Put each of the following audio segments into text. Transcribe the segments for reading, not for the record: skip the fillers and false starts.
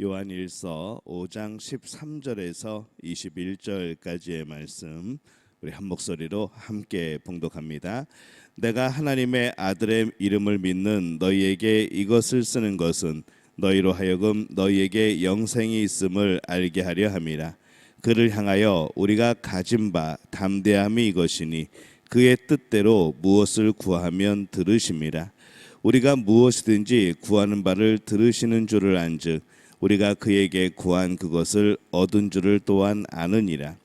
요한일서 5장 13절에서 21절까지의 말씀 우리 한 목소리로 함께 봉독합니다. 내가 하나님의 아들의 이름을 믿는 너희에게 이것을 쓰는 것은 너희로 하여금 너희에게 영생이 있음을 알게 하려 함이라. 그를 향하여 우리가 가진 바 담대함이 이것이니 그의 뜻대로 무엇을 구하면 들으심이라. 우리가 무엇이든지 구하는 바를 들으시는 줄을 안즉 우리가 그에게 구한 그것을 얻은 줄을 또한 아느니라.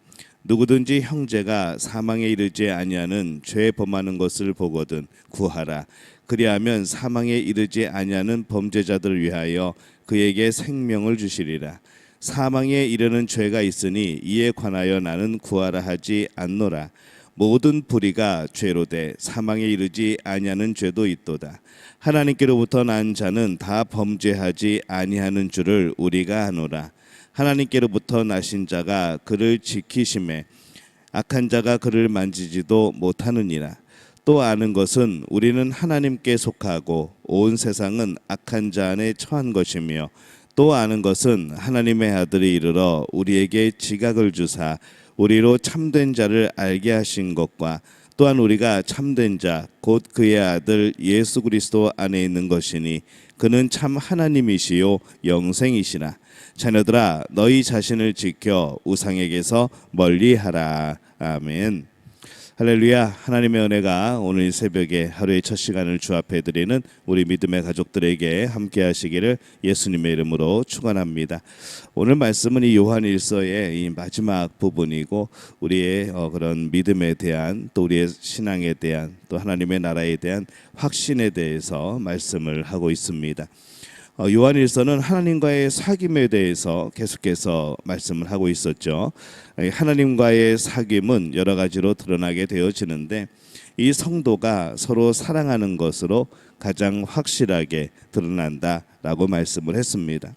누구든지 형제가 사망에 이르지 아니하는 죄 범하는 것을 보거든 구하라. 그리하면 사망에 이르지 아니하는 범죄자들을 위하여 그에게 생명을 주시리라. 사망에 이르는 죄가 있으니 이에 관하여 나는 구하라 하지 않노라. 모든 불의가 죄로 돼 사망에 이르지 아니하는 죄도 있도다. 하나님께로부터 난 자는 다 범죄하지 아니하는 줄을 우리가 아노라. 하나님께로부터 나신 자가 그를 지키심에 악한 자가 그를 만지지도 못하느니라. 또 아는 것은 우리는 하나님께 속하고 온 세상은 악한 자 안에 처한 것이며, 또 아는 것은 하나님의 아들이 이르러 우리에게 지각을 주사 우리로 참된 자를 알게 하신 것과 또한 우리가 참된 자 곧 그의 아들 예수 그리스도 안에 있는 것이니 그는 참 하나님이시요 영생이시라. 자녀들아 너희 자신을 지켜 우상에게서 멀리하라. 아멘. 할렐루야. 하나님의 은혜가 오늘 새벽에 하루의 첫 시간을 주 앞에 드리는 우리 믿음의 가족들에게 함께 하시기를 예수님의 이름으로 축원합니다. 오늘 말씀은 이 요한일서의 이 마지막 부분이고 우리의 그런 믿음에 대한 또 우리의 신앙에 대한 또 하나님의 나라에 대한 확신에 대해서 말씀을 하고 있습니다. 요한일서는 하나님과의 사귐에 대해서 계속해서 말씀을 하고 있었죠. 하나님과의 사귐은 여러 가지로 드러나게 되어지는데 이 성도가 서로 사랑하는 것으로 가장 확실하게 드러난다라고 말씀을 했습니다.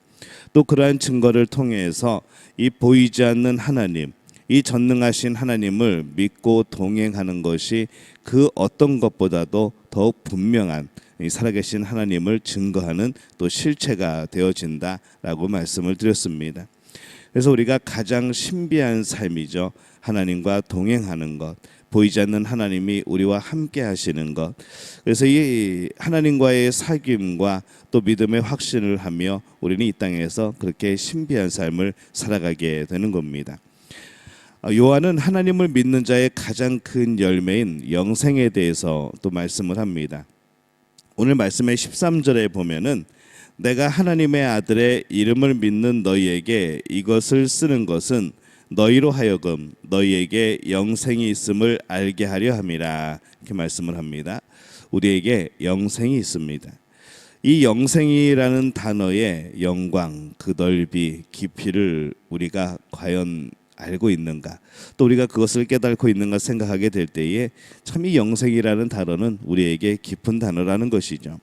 또 그러한 증거를 통해서 이 보이지 않는 하나님, 이 전능하신 하나님을 믿고 동행하는 것이 그 어떤 것보다도 더욱 분명한 살아계신 하나님을 증거하는 또 실체가 되어진다라고 말씀을 드렸습니다. 그래서 우리가 가장 신비한 삶이죠. 하나님과 동행하는 것, 보이지 않는 하나님이 우리와 함께 하시는 것. 그래서 이 하나님과의 사귐과 또 믿음의 확신을 하며 우리는 이 땅에서 그렇게 신비한 삶을 살아가게 되는 겁니다. 요한은 하나님을 믿는 자의 가장 큰 열매인 영생에 대해서 또 말씀을 합니다. 오늘 말씀의 13절에 보면은 내가 하나님의 아들의 이름을 믿는 너희에게 이것을 쓰는 것은 너희로 하여금 너희에게 영생이 있음을 알게 하려 함이라. 이렇게 말씀을 합니다. 우리에게 영생이 있습니다. 이 영생이라는 단어의 영광, 그 넓이, 깊이를 우리가 과연 알고 있는가, 또 우리가 그것을 깨닫고 있는가 생각하게 될 때에 참 이 영생이라는 단어는 우리에게 깊은 단어라는 것이죠.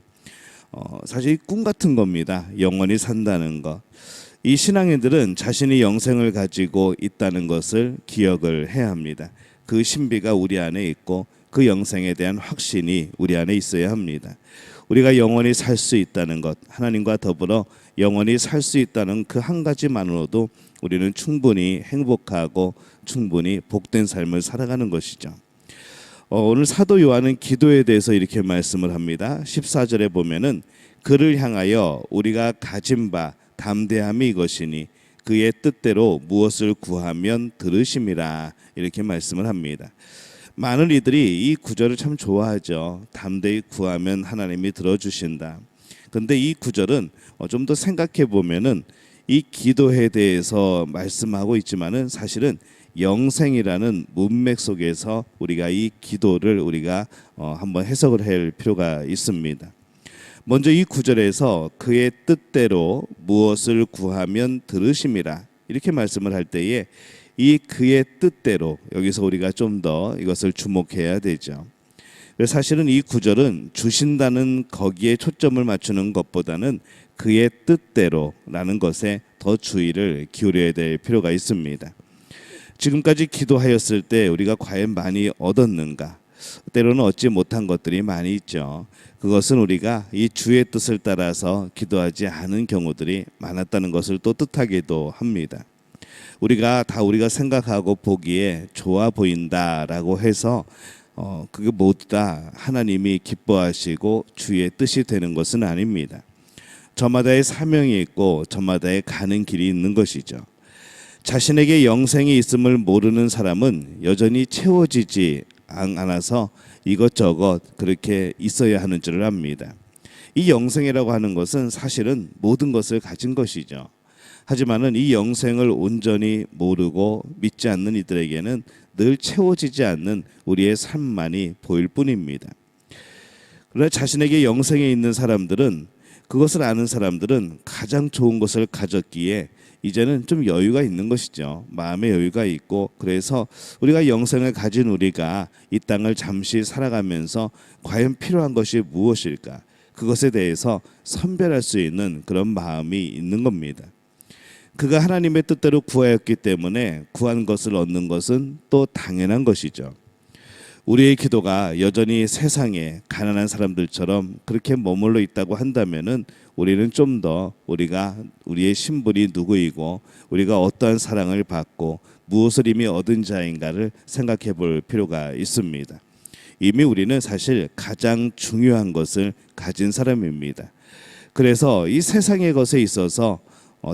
사실 꿈 같은 겁니다. 영원히 산다는 것. 이 신앙인들은 자신이 영생을 가지고 있다는 것을 기억을 해야 합니다. 그 신비가 우리 안에 있고 그 영생에 대한 확신이 우리 안에 있어야 합니다. 우리가 영원히 살 수 있다는 것, 하나님과 더불어 영원히 살 수 있다는 그 한 가지만으로도 우리는 충분히 행복하고 충분히 복된 삶을 살아가는 것이죠. 오늘 사도 요한은 기도에 대해서 이렇게 말씀을 합니다. 14절에 보면은 그를 향하여 우리가 가진 바 담대함이 이것이니 그의 뜻대로 무엇을 구하면 들으심이라. 이렇게 말씀을 합니다. 많은 이들이 이 구절을 참 좋아하죠. 담대히 구하면 하나님이 들어주신다. 그런데 이 구절은 좀 더 생각해 보면은 이 기도에 대해서 말씀하고 있지만은 사실은 영생이라는 문맥 속에서 우리가 이 기도를 우리가 한번 해석을 할 필요가 있습니다. 먼저 이 구절에서 그의 뜻대로 무엇을 구하면 들으심이라 이렇게 말씀을 할 때에 이 그의 뜻대로 여기서 우리가 좀 더 이것을 주목해야 되죠. 사실은 이 구절은 주신다는 거기에 초점을 맞추는 것보다는 그의 뜻대로라는 것에 더 주의를 기울여야 될 필요가 있습니다. 지금까지 기도하였을 때 우리가 과연 많이 얻었는가? 때로는 얻지 못한 것들이 많이 있죠. 그것은 우리가 이 주의 뜻을 따라서 기도하지 않은 경우들이 많았다는 것을 또 뜻하기도 합니다. 우리가 생각하고 보기에 좋아 보인다라고 해서 그게 모두 다 하나님이 기뻐하시고 주의 뜻이 되는 것은 아닙니다. 저마다의 사명이 있고 저마다의 가는 길이 있는 것이죠. 자신에게 영생이 있음을 모르는 사람은 여전히 채워지지 않아서 이것저것 그렇게 있어야 하는 줄을 압니다. 이 영생이라고 하는 것은 사실은 모든 것을 가진 것이죠. 하지만은 이 영생을 온전히 모르고 믿지 않는 이들에게는 늘 채워지지 않는 우리의 삶만이 보일 뿐입니다. 그러나 자신에게 영생에 있는 사람들은, 그것을 아는 사람들은 가장 좋은 것을 가졌기에 이제는 좀 여유가 있는 것이죠. 마음의 여유가 있고, 그래서 우리가 영생을 가진 우리가 이 땅을 잠시 살아가면서 과연 필요한 것이 무엇일까, 그것에 대해서 선별할 수 있는 그런 마음이 있는 겁니다. 그가 하나님의 뜻대로 구하였기 때문에 구한 것을 얻는 것은 또 당연한 것이죠. 우리의 기도가 여전히 세상에 가난한 사람들처럼 그렇게 머물러 있다고 한다면은 우리는 좀 더 우리의 신분이 누구이고 우리가 어떠한 사랑을 받고 무엇을 이미 얻은 자인가를 생각해 볼 필요가 있습니다. 이미 우리는 사실 가장 중요한 것을 가진 사람입니다. 그래서 이 세상의 것에 있어서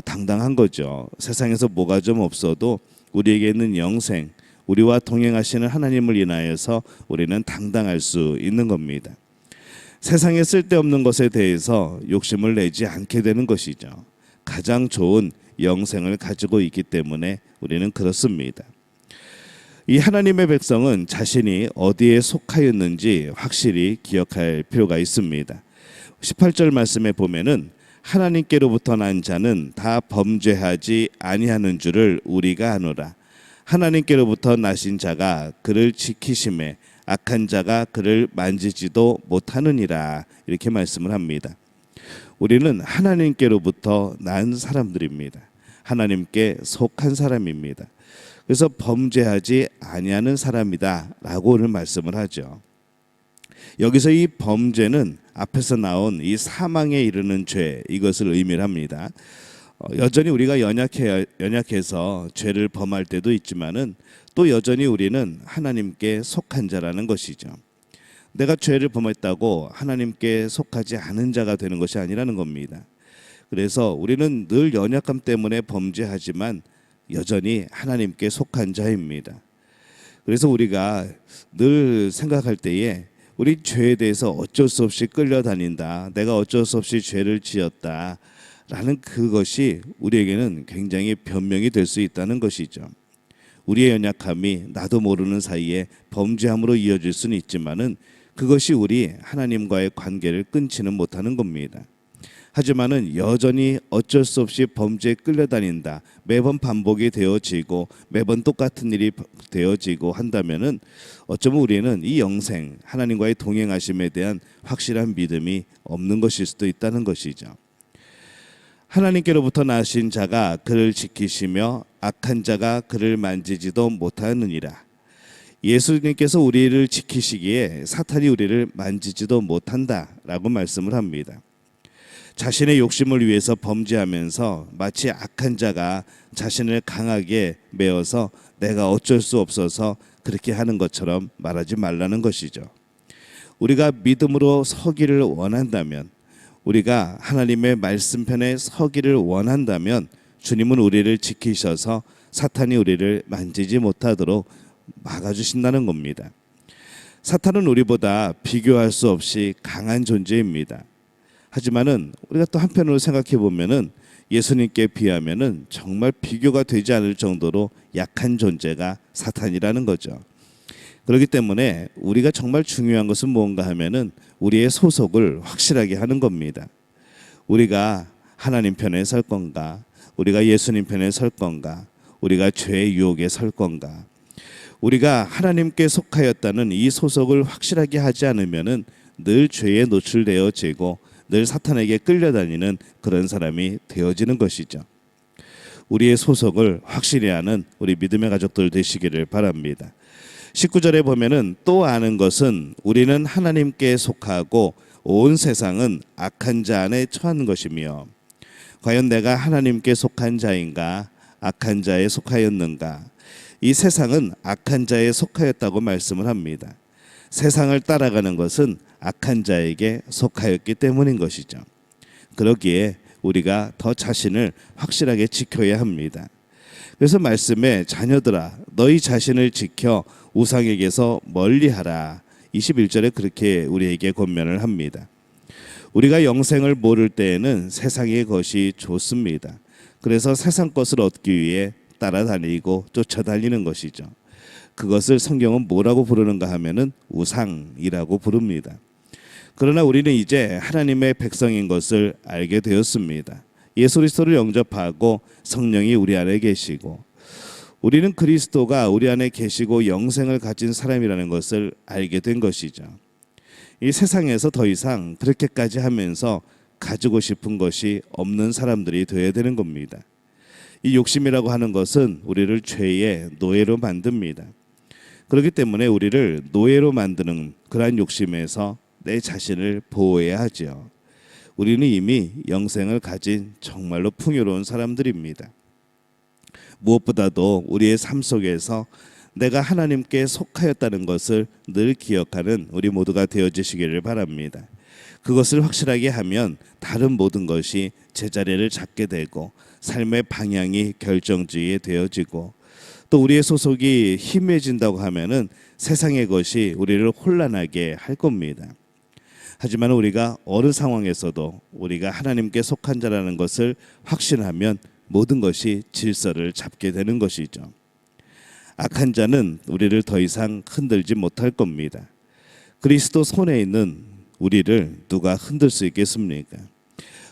당당한 거죠. 세상에서 뭐가 좀 없어도 우리에게 있는 영생, 우리와 동행하시는 하나님을 인하여서 우리는 당당할 수 있는 겁니다. 세상에 쓸데없는 것에 대해서 욕심을 내지 않게 되는 것이죠. 가장 좋은 영생을 가지고 있기 때문에 우리는 그렇습니다. 이 하나님의 백성은 자신이 어디에 속하였는지 확실히 기억할 필요가 있습니다. 18절 말씀에 보면은 하나님께로부터 난 자는 다 범죄하지 아니하는 줄을 우리가 아노라. 하나님께로부터 나신 자가 그를 지키심에 악한 자가 그를 만지지도 못하느니라. 이렇게 말씀을 합니다. 우리는 하나님께로부터 난 사람들입니다. 하나님께 속한 사람입니다. 그래서 범죄하지 아니하는 사람이다라고 오늘 말씀을 하죠. 여기서 이 범죄는 앞에서 나온 이 사망에 이르는 죄, 이것을 의미를 합니다. 여전히 우리가 연약해서 죄를 범할 때도 있지만은 또 여전히 우리는 하나님께 속한 자라는 것이죠. 내가 죄를 범했다고 하나님께 속하지 않은 자가 되는 것이 아니라는 겁니다. 그래서 우리는 늘 연약함 때문에 범죄하지만 여전히 하나님께 속한 자입니다. 그래서 우리가 늘 생각할 때에 우리 죄에 대해서 어쩔 수 없이 끌려다닌다, 내가 어쩔 수 없이 죄를 지었다 라는 그것이 우리에게는 굉장히 변명이 될 수 있다는 것이죠. 우리의 연약함이 나도 모르는 사이에 범죄함으로 이어질 수는 있지만은 그것이 우리 하나님과의 관계를 끊지는 못하는 겁니다. 하지만은 여전히 어쩔 수 없이 범죄에 끌려다닌다, 매번 반복이 되어지고 매번 똑같은 일이 되어지고 한다면은 어쩌면 우리는 이 영생, 하나님과의 동행하심에 대한 확실한 믿음이 없는 것일 수도 있다는 것이죠. 하나님께로부터 나신 자가 그를 지키시며 악한 자가 그를 만지지도 못하느니라. 예수님께서 우리를 지키시기에 사탄이 우리를 만지지도 못한다라고 말씀을 합니다. 자신의 욕심을 위해서 범죄하면서 마치 악한 자가 자신을 강하게 메어서 내가 어쩔 수 없어서 그렇게 하는 것처럼 말하지 말라는 것이죠. 우리가 믿음으로 서기를 원한다면, 우리가 하나님의 말씀편에 서기를 원한다면 주님은 우리를 지키셔서 사탄이 우리를 만지지 못하도록 막아주신다는 겁니다. 사탄은 우리보다 비교할 수 없이 강한 존재입니다. 하지만은 우리가 또 한편으로 생각해 보면은 예수님께 비하면은 정말 비교가 되지 않을 정도로 약한 존재가 사탄이라는 거죠. 그렇기 때문에 우리가 정말 중요한 것은 무언가 하면은 우리의 소속을 확실하게 하는 겁니다. 우리가 하나님 편에 설 건가, 우리가 예수님 편에 설 건가, 우리가 죄의 유혹에 설 건가. 우리가 하나님께 속하였다는 이 소속을 확실하게 하지 않으면은 늘 죄에 노출되어지고 늘 사탄에게 끌려다니는 그런 사람이 되어지는 것이죠. 우리의 소속을 확실히 하는 우리 믿음의 가족들 되시기를 바랍니다. 19절에 보면은 또 아는 것은 우리는 하나님께 속하고 온 세상은 악한 자 안에 처한 것이며 과연 내가 하나님께 속한 자인가 악한 자에 속하였는가. 이 세상은 악한 자에 속하였다고 말씀을 합니다. 세상을 따라가는 것은 악한 자에게 속하였기 때문인 것이죠. 그러기에 우리가 더 자신을 확실하게 지켜야 합니다. 그래서 말씀에 자녀들아 너희 자신을 지켜 우상에게서 멀리하라. 21절에 그렇게 우리에게 권면을 합니다. 우리가 영생을 모를 때에는 세상의 것이 좋습니다. 그래서 세상 것을 얻기 위해 따라다니고 쫓아다니는 것이죠. 그것을 성경은 뭐라고 부르는가 하면은 우상이라고 부릅니다. 그러나 우리는 이제 하나님의 백성인 것을 알게 되었습니다. 예수 그리스도를 영접하고 성령이 우리 안에 계시고 우리는 그리스도가 우리 안에 계시고 영생을 가진 사람이라는 것을 알게 된 것이죠. 이 세상에서 더 이상 그렇게까지 하면서 가지고 싶은 것이 없는 사람들이 되어야 되는 겁니다. 이 욕심이라고 하는 것은 우리를 죄의 노예로 만듭니다. 그렇기 때문에 우리를 노예로 만드는 그러한 욕심에서 내 자신을 보호해야 하죠. 우리는 이미 영생을 가진 정말로 풍요로운 사람들입니다. 무엇보다도 우리의 삶 속에서 내가 하나님께 속하였다는 것을 늘 기억하는 우리 모두가 되어지시기를 바랍니다. 그것을 확실하게 하면 다른 모든 것이 제자리를 잡게 되고 삶의 방향이 결정지에 되어지고 또 우리의 소속이 희미해진다고 하면은 세상의 것이 우리를 혼란하게 할 겁니다. 하지만 우리가 어느 상황에서도 우리가 하나님께 속한 자라는 것을 확신하면 모든 것이 질서를 잡게 되는 것이죠. 악한 자는 우리를 더 이상 흔들지 못할 겁니다. 그리스도 손에 있는 우리를 누가 흔들 수 있겠습니까?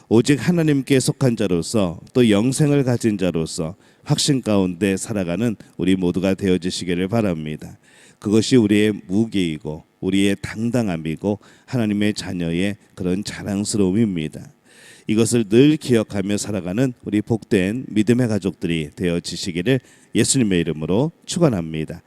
오직 하나님께 속한 자로서 또 영생을 가진 자로서 확신 가운데 살아가는 우리 모두가 되어지시기를 바랍니다. 그것이 우리의 무기이고 우리의 당당함이고 하나님의 자녀의 그런 자랑스러움입니다. 이것을 늘 기억하며 살아가는 우리 복된 믿음의 가족들이 되어지시기를 예수님의 이름으로 축원합니다.